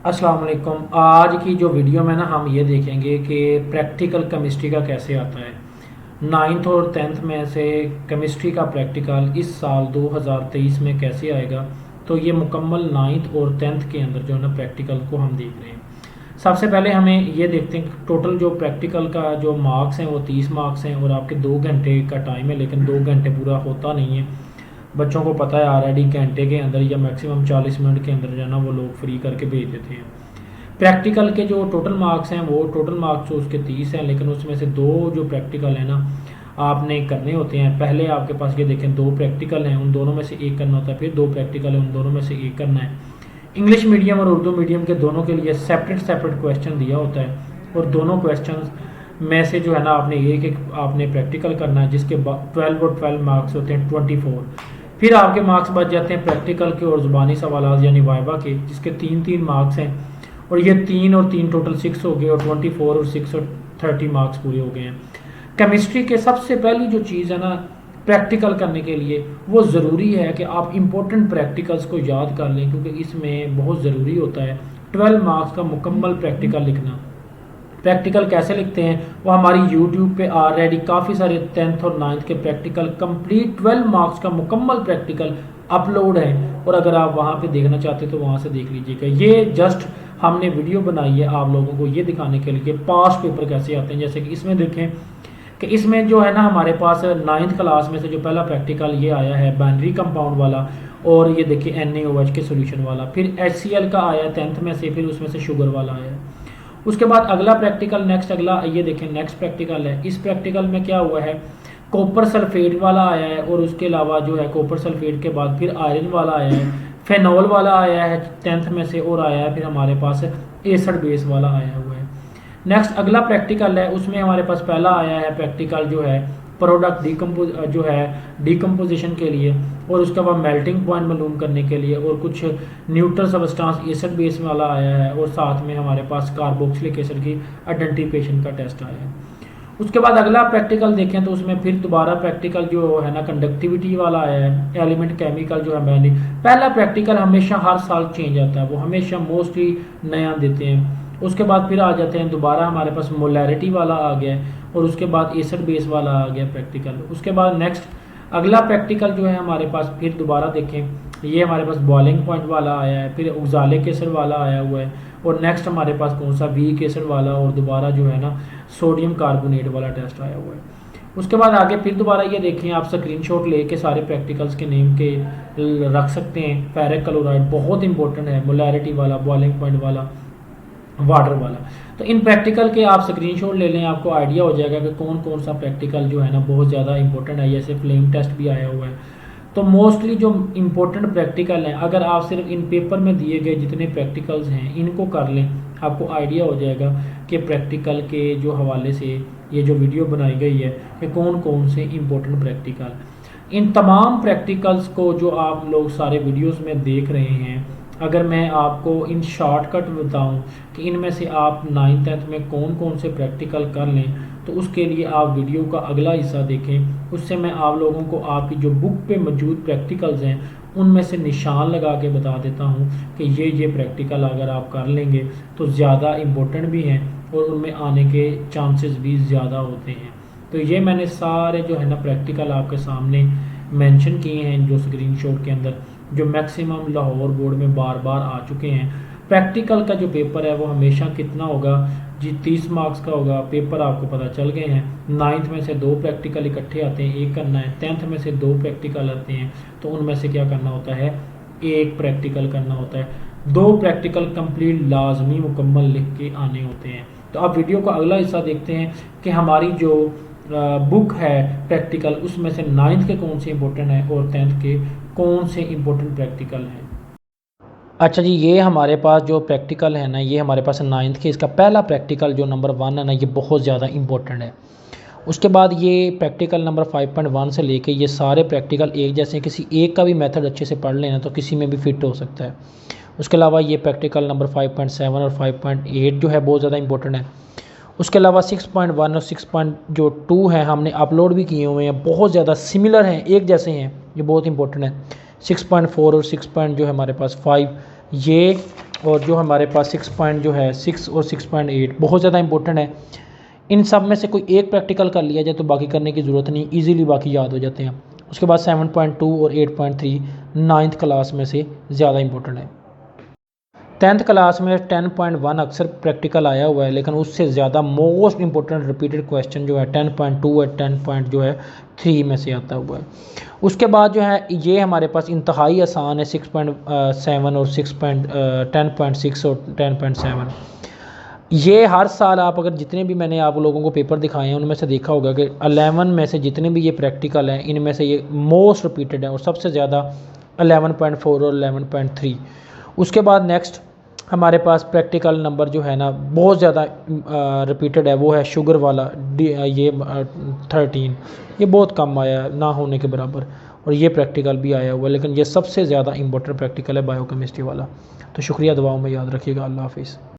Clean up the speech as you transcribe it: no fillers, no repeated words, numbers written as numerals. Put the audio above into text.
अस्सलाम वालेकुम। आज की जो वीडियो में ना हम ये देखेंगे कि प्रैक्टिकल केमिस्ट्री का कैसे आता है। नाइन्थ और टेंथ में से केमिस्ट्री का प्रैक्टिकल इस साल 2023 में कैसे आएगा। तो ये मुकम्मल नाइन्थ और टेंथ के अंदर जो है ना प्रैक्टिकल को हम देख रहे हैं। सबसे पहले हमें ये देखते हैं कि टोटल जो प्रैक्टिकल का जो मार्क्स हैं वो 30 मार्क्स हैं और आपके 2 घंटे का टाइम है, लेकिन 2 घंटे पूरा होता नहीं है। बच्चों को पता है ऑलरेडी घंटे के अंदर या मैक्सिमम 40 मिनट के अंदर जो है ना वो लोग फ्री करके भेज देते हैं। प्रैक्टिकल के जो टोटल मार्क्स हैं वो टोटल मार्क्स तो उसके 30 हैं, लेकिन उसमें से दो जो प्रैक्टिकल है ना आपने करने होते हैं। पहले आपके पास ये देखें, दो प्रैक्टिकल हैं, उन दोनों में से एक करना होता है, फिर दो प्रैक्टिकल है, उन दोनों में से एक करना है। इंग्लिश मीडियम और उर्दू मीडियम के दोनों के लिए सेपरेट सेपरेट क्वेश्चन दिया होता है और दोनों क्वेश्चन में से जो है ना आपने एक एक आपने प्रैक्टिकल करना है, जिसके 12 और 12 मार्क्स होते हैं 24। फिर आपके मार्क्स बच जाते हैं प्रैक्टिकल के और ज़ुबानी सवाल यानी वाइवा के, जिसके 3-3 मार्क्स हैं और ये 3 और 3 टोटल 6 हो गए और 24 और 6 और 30 मार्क्स पूरे हो गए हैं। केमिस्ट्री के सबसे पहली जो चीज़ है ना प्रैक्टिकल करने के लिए वो ज़रूरी है कि आप इम्पोर्टेंट प्रैक्टिकल्स को याद कर लें, क्योंकि इसमें बहुत ज़रूरी होता है 12 मार्क्स का मुकम्मल प्रैक्टिकल लिखना। प्रैक्टिकल कैसे लिखते हैं वो हमारी यूट्यूब पे ऑलरेडी काफ़ी सारे 10th और 9th के प्रैक्टिकल कंप्लीट 12 मार्क्स का मुकम्मल प्रैक्टिकल अपलोड है, और अगर आप वहाँ पे देखना चाहते हैं तो वहाँ से देख लीजिएगा। ये जस्ट हमने वीडियो बनाई है आप लोगों को ये दिखाने के लिए पास पेपर कैसे आते हैं। जैसे कि इसमें देखें कि इसमें जो है ना हमारे पास 9th क्लास में से जो पहला प्रैक्टिकल ये आया है बाइनरी कंपाउंड वाला, और ये देखिए NaOH के सोल्यूशन वाला। फिर HCl का आया 10th में से, फिर उसमें से शुगर वाला आया। उसके बाद अगला प्रैक्टिकल नेक्स्ट अगला ये देखें नेक्स्ट प्रैक्टिकल है। इस प्रैक्टिकल में क्या हुआ है, कॉपर सल्फेट वाला आया है, और उसके अलावा जो है कॉपर सल्फेट के बाद फिर आयरन वाला आया है, फेनॉल वाला आया है 10th में से, और आया है फिर हमारे पास एसिड बेस वाला आया हुआ है। नेक्स्ट अगला प्रैक्टिकल है, उसमें हमारे पास पहला आया है प्रैक्टिकल जो है प्रोडक्ट जो है डिकम्पोजिशन के लिए, और उसके बाद मेल्टिंग पॉइंट मालूम करने के लिए, और कुछ न्यूट्रल सबस्टांस एसिड बेस वाला आया है, और साथ में हमारे पास कार्बोक्सिलिक एसिड की आइडेंटिफिकेशन का टेस्ट आया है। उसके बाद अगला प्रैक्टिकल देखें तो उसमें फिर दोबारा प्रैक्टिकल जो है ना कंडक्टिविटी वाला आया है, एलिमेंट केमिकल जो है मैंने पहला प्रैक्टिकल हमेशा हर साल चेंज आता है, वो हमेशा मोस्टली नया देते हैं। उसके बाद फिर आ जाते हैं दोबारा हमारे पास मोलैरिटी वाला आ गया है, और उसके बाद एसिड बेस वाला आ गया प्रैक्टिकल। उसके बाद नेक्स्ट अगला प्रैक्टिकल जो है हमारे पास फिर दोबारा देखें ये हमारे पास बॉइलिंग पॉइंट वाला आया है, फिर ऑक्सैलिक एसिड वाला आया हुआ है, और नेक्स्ट हमारे पास कौन सा वीक एसिड वाला, और दोबारा जो है ना सोडियम कार्बोनेट वाला टेस्ट आया हुआ है। उसके बाद आगे फिर दोबारा ये देखें आप स्क्रीनशॉट लेके सारे प्रैक्टिकल्स के नेम के रख सकते हैं। फेरिक क्लोराइड बहुत इंपॉर्टेंट है, मोलैरिटी वाला, बॉइलिंग पॉइंट वाला, वाटर वाला। तो इन प्रैक्टिकल के आप स्क्रीनशॉट ले लें, आपको आइडिया हो जाएगा कि कौन कौन सा प्रैक्टिकल जो है ना बहुत ज़्यादा इंपॉर्टेंट है। जैसे फ्लेम टेस्ट भी आया हुआ है। तो मोस्टली जो इम्पोर्टेंट प्रैक्टिकल हैं अगर आप सिर्फ इन पेपर में दिए गए जितने प्रैक्टिकल्स हैं इनको कर लें, आपको आइडिया हो जाएगा कि प्रैक्टिकल के जो हवाले से ये जो वीडियो बनाई गई है कि कौन कौन से इम्पोर्टेंट प्रैक्टिकल। इन तमाम प्रैक्टिकल्स को जो आप लोग सारे वीडियोस में देख रहे हैं, अगर मैं आपको इन शॉर्टकट बताऊं कि इनमें से आप 9th 10th में कौन कौन से प्रैक्टिकल कर लें, तो उसके लिए आप वीडियो का अगला हिस्सा देखें। उससे मैं आप लोगों को आपकी जो बुक पे मौजूद प्रैक्टिकल्स हैं उनमें से निशान लगा के बता देता हूं कि ये प्रैक्टिकल अगर आप कर लेंगे तो ज़्यादा इम्पोर्टेंट भी हैं और उनमें आने के चांसेस भी ज़्यादा होते हैं। तो ये मैंने सारे जो है ना प्रैक्टिकल आपके सामने मेंशन किए हैं जो स्क्रीनशॉट के अंदर, जो मैक्सिमम लाहौर बोर्ड में बार बार आ चुके हैं। प्रैक्टिकल का जो पेपर है वो हमेशा कितना होगा जी, 30 मार्क्स का होगा। पेपर आपको पता चल गए हैं। 9th में से 2 प्रैक्टिकल इकट्ठे आते हैं, एक करना है। 10th में से 2 प्रैक्टिकल आते हैं, तो उनमें से क्या करना होता है, एक प्रैक्टिकल करना होता है। 2 प्रैक्टिकल कंप्लीट लाजमी मुकम्मल लिख के आने होते हैं। तो आप वीडियो का अगला हिस्सा देखते हैं कि हमारी जो बुक है प्रैक्टिकल उसमें से 9th के कौन से इंपॉर्टेंट है और 10th के कौन से इंपॉर्टेंट प्रैक्टिकल हैं। अच्छा जी, ये हमारे पास जो प्रैक्टिकल है ना, ये हमारे पास 9th के इसका पहला प्रैक्टिकल जो नंबर 1 है ना, ये बहुत ज़्यादा इंपॉर्टेंट है। उसके बाद ये प्रैक्टिकल नंबर 5.1 से लेके ये सारे प्रैक्टिकल एक जैसे हैं, किसी एक का भी मेथड अच्छे से पढ़ लेना तो किसी में भी फिट हो सकता है। उसके अलावा ये प्रैक्टिकल नंबर 5.7 और 5.8 जो है बहुत ज़्यादा इंपॉर्टेंट है। उसके अलावा 6.1 और 6.2 हैं हमने अपलोड भी किए हुए हैं, बहुत ज़्यादा सिमिलर हैं, एक जैसे हैं, ये बहुत इंपॉर्टेंट है। 6.4 और 6. जो है हमारे पास 5 ये और जो हमारे पास 6 पॉइंट जो है 6 और 6.8 बहुत ज़्यादा इंपॉर्टेंट है। इन सब में से कोई एक प्रैक्टिकल कर लिया जाए तो बाकी करने की ज़रूरत नहीं, इजीली बाकी याद हो जाते हैं। उसके बाद 7.2 और 8.3 नाइन्थ क्लास में से ज़्यादा इंपॉर्टेंट है। 10th क्लास में 10.1 अक्सर प्रैक्टिकल आया हुआ है, लेकिन उससे ज़्यादा मोस्ट इंपॉर्टेंट रिपीटेड क्वेश्चन जो है 10.2 और 10.3 में से आता हुआ है। उसके बाद जो है ये हमारे पास इंतहाई आसान है 6.7 और 10.6 और 10.7। ये हर साल आप अगर जितने भी मैंने आप लोगों को पेपर दिखाए हैं उनमें से देखा होगा कि 11 में से जितने भी ये प्रैक्टिकल हैं इनमें से ये मोस्ट रिपीटेड है और सबसे ज़्यादा 11.4 और 11.3। उसके बाद नेक्स्ट हमारे पास प्रैक्टिकल नंबर जो है ना बहुत ज़्यादा रिपीटेड है, वो है शुगर वाला ये 13। ये बहुत कम आया है, ना होने के बराबर, और ये प्रैक्टिकल भी आया हुआ है, लेकिन ये सबसे ज़्यादा इंपॉर्टेंट प्रैक्टिकल है बायोकेमिस्ट्री वाला। तो शुक्रिया, दुआओं में याद रखिएगा। अल्लाह हाफिज़।